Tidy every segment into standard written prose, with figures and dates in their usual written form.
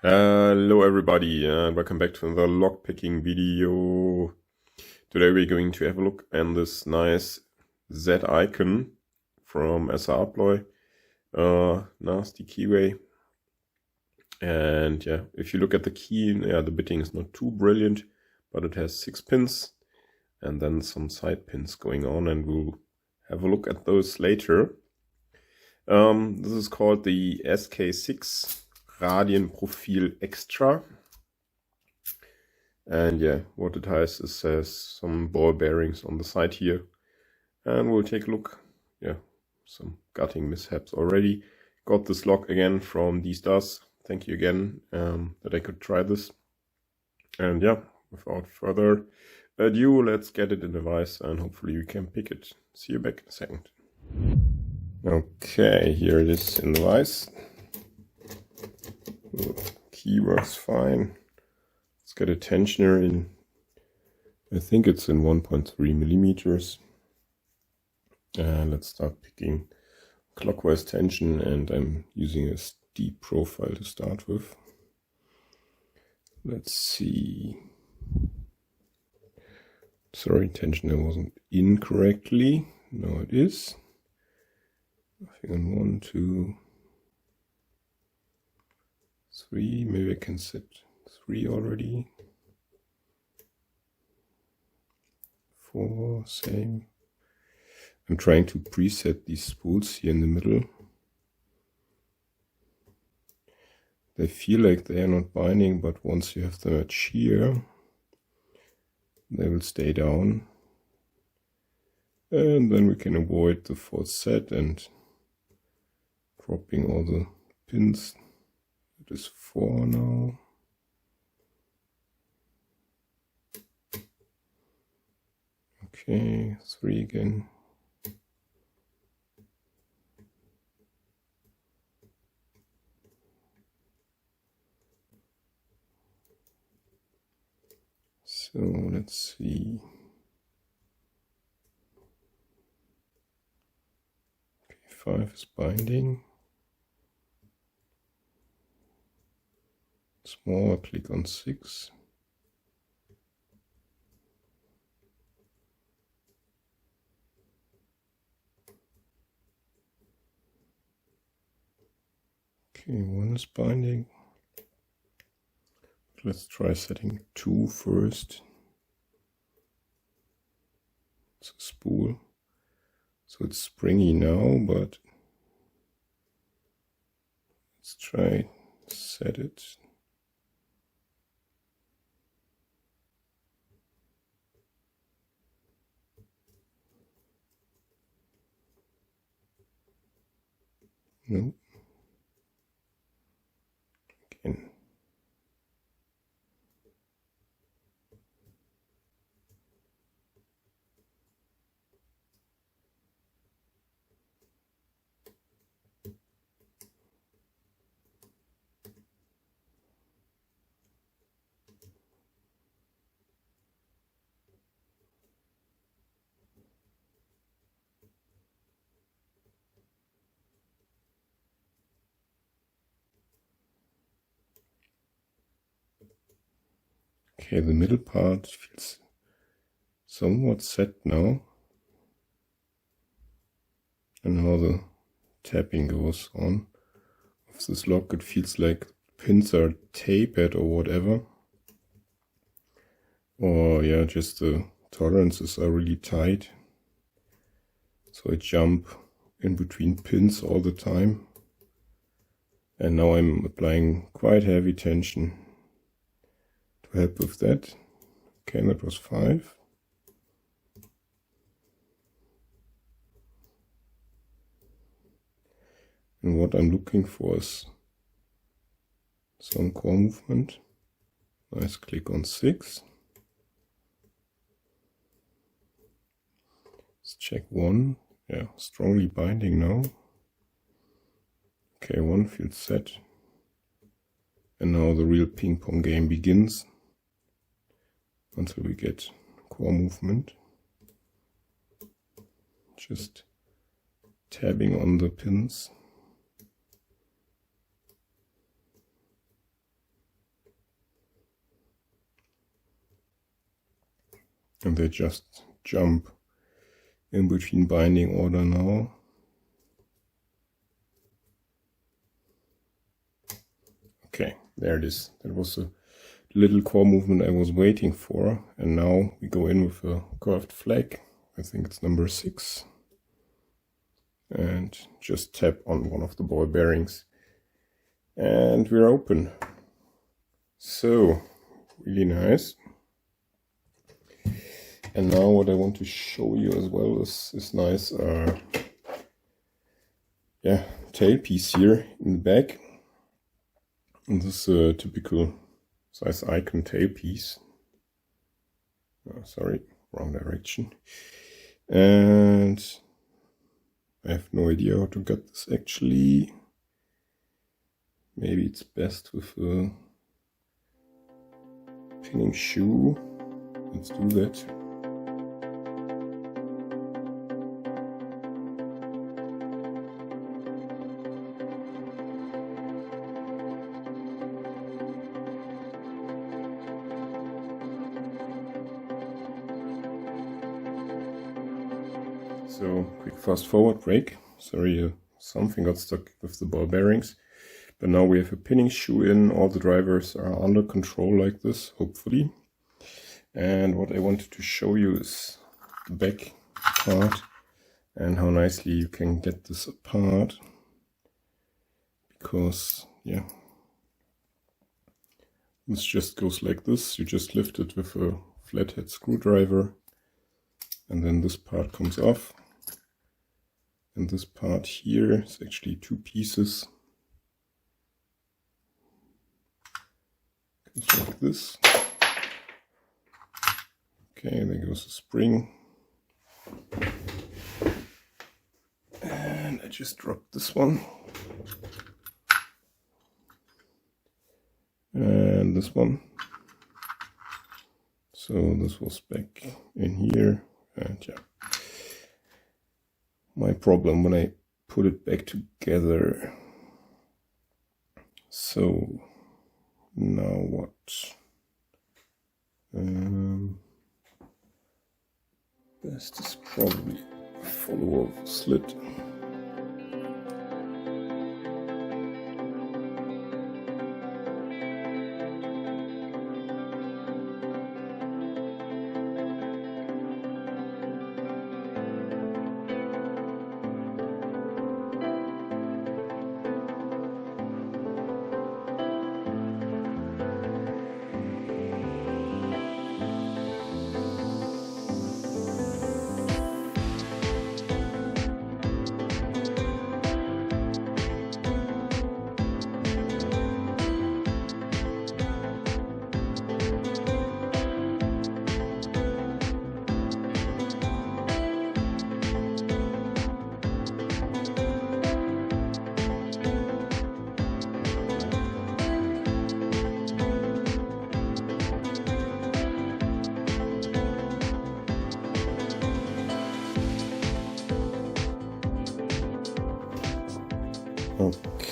Hello everybody and welcome back to another lockpicking video. Today we're going to have a look at this nice Z icon from SR Ploy. Nasty keyway. And yeah, if you look at the key, the bitting is not too brilliant, but it has 6 pins and then some side pins going on, and we'll have a look at those later. This is called the SK6 Radienprofil Extra. And yeah, what it has is some ball bearings on the side here. And we'll take a look. Yeah, some gutting mishaps already. Got this lock again from disc-detainer. Thank you again that I could try this. And yeah, without further ado, let's get it in the vise and hopefully we can pick it. See you back in a second. Okay, here it is in the vise. Key works fine. Let's get a tensioner in. I think it's in 1.3 millimeters. And let's start picking clockwise tension, and I'm using a steep profile to start with. Let's see. Sorry, tensioner wasn't in correctly. Now it is. I think on 1, 2, 3, maybe I can set 3 already. 4, same. I'm trying to preset these spools here in the middle. They feel like they are not binding, but once you have them at shear, they will stay down. And then we can avoid the false set and dropping all the pins. It is 4 now. Okay, 3 again. So let's see. Okay, 5 is binding. Smaller, click on 6. Okay, 1 is binding. Let's try setting 2 first. It's a spool. So it's springy now, but let's try set it. No. Again. Okay, the middle part feels somewhat set now. And how the tapping goes on of this lock, it feels like pins are tapered or whatever. Or yeah, just the tolerances are really tight. So I jump in between pins all the time. And now I'm applying quite heavy tension to help with that. Okay, that was 5. And what I'm looking for is some core movement. Nice click on 6. Let's check 1. Yeah, strongly binding now. Okay, 1 feels set. And now the real ping pong game begins until we get core movement. Just tabbing on the pins. and they just jump in between binding order now. Okay, there it is. That was the little core movement I was waiting for, and now we go in with a curved flag. I think it's number 6, and just tap on one of the ball bearings and we're open. So really nice. And now what I want to show you as well is this nice tailpiece here in the back. And this is a typical size Ikon tailpiece. Sorry, wrong direction. And I have no idea how to get this actually. Maybe it's best with a pinning shoe. Let's do that. So quick fast forward break. Sorry, something got stuck with the ball bearings. But now we have a pinning shoe in. All the drivers are under control like this, hopefully. And what I wanted to show you is the back part and how nicely you can get this apart. Because, yeah, this just goes like this. You just lift it with a flathead screwdriver, and then this part comes off. And this part here is actually 2 pieces. Goes like this. Okay, there goes the spring. And I just dropped this one. And this one. So this was back in here, and yeah. My problem when I put it back together. So now what? Best is probably follow a slit.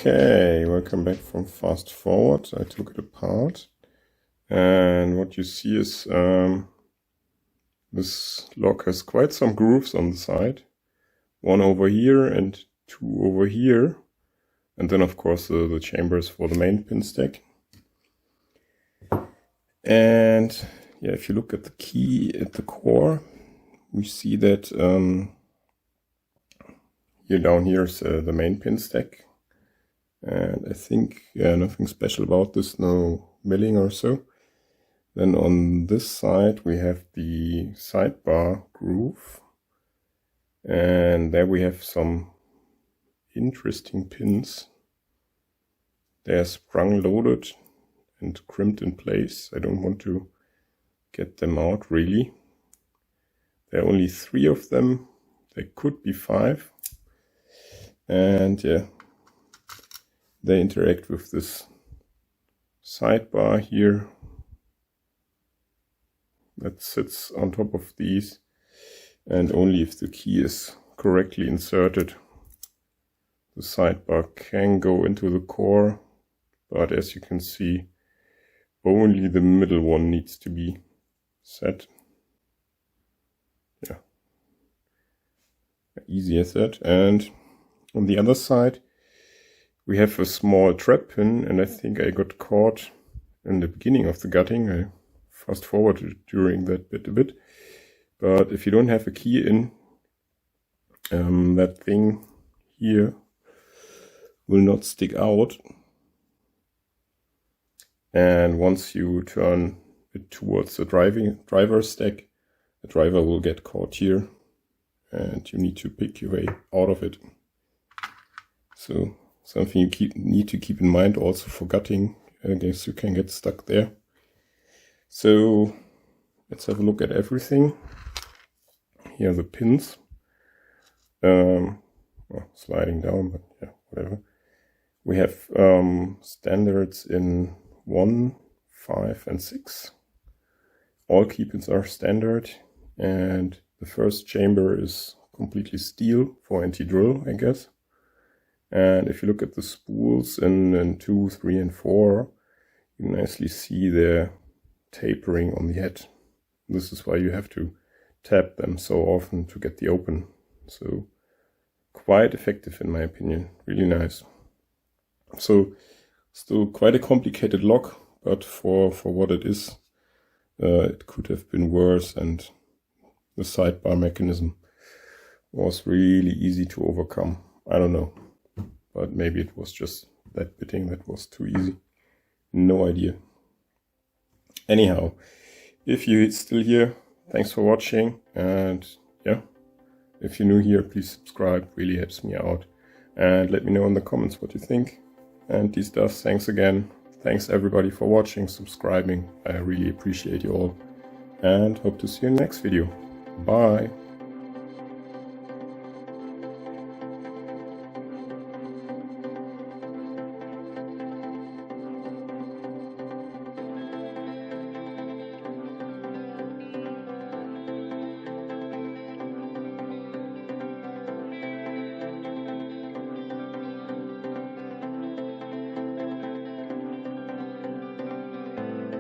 Okay, welcome back from fast forward. I took it apart, and what you see is this lock has quite some grooves on the side. 1 over here and 2 over here, and then of course the chambers for the main pin stack. And yeah, if you look at the key at the core, we see that here down here is the main pin stack. And I think, yeah, nothing special about this, no milling or so. Then on this side we have the sidebar groove. And there we have some interesting pins. They're sprung loaded and crimped in place. I don't want to get them out really. There are only 3 of them. There could be 5. And yeah, they interact with this sidebar here that sits on top of these, and only if the key is correctly inserted, the sidebar can go into the core. But as you can see, only the middle one needs to be set. Easy as that. And on the other side, we have a small trap pin, and I think I got caught in the beginning of the gutting. I fast forwarded during that bit a bit. But if you don't have a key in, that thing here will not stick out. And once you turn it towards the driver's stack, the driver will get caught here, and you need to pick your way out of it. So something you need to keep in mind also for gutting, in case you can get stuck there. So let's have a look at everything. Here are the pins. Well, sliding down, but yeah, whatever. We have standards in 1, 5, and 6. All key pins are standard, and the first chamber is completely steel for anti-drill, I guess. And if you look at the spools in 2, 3, and 4, you nicely see the tapering on the head. This is why you have to tap them so often to get the open. So quite effective in my opinion, really nice. So still quite a complicated lock, but for what it is, it could have been worse, and the sidebar mechanism was really easy to overcome. I don't know, but maybe it was just that bitting that was too easy. No idea. Anyhow, if you're still here, thanks for watching, and yeah, if you're new here, please subscribe, really helps me out, and let me know in the comments what you think. And these stuff, thanks again. Thanks everybody for watching, subscribing. I really appreciate you all, and hope to see you in the next video. Bye.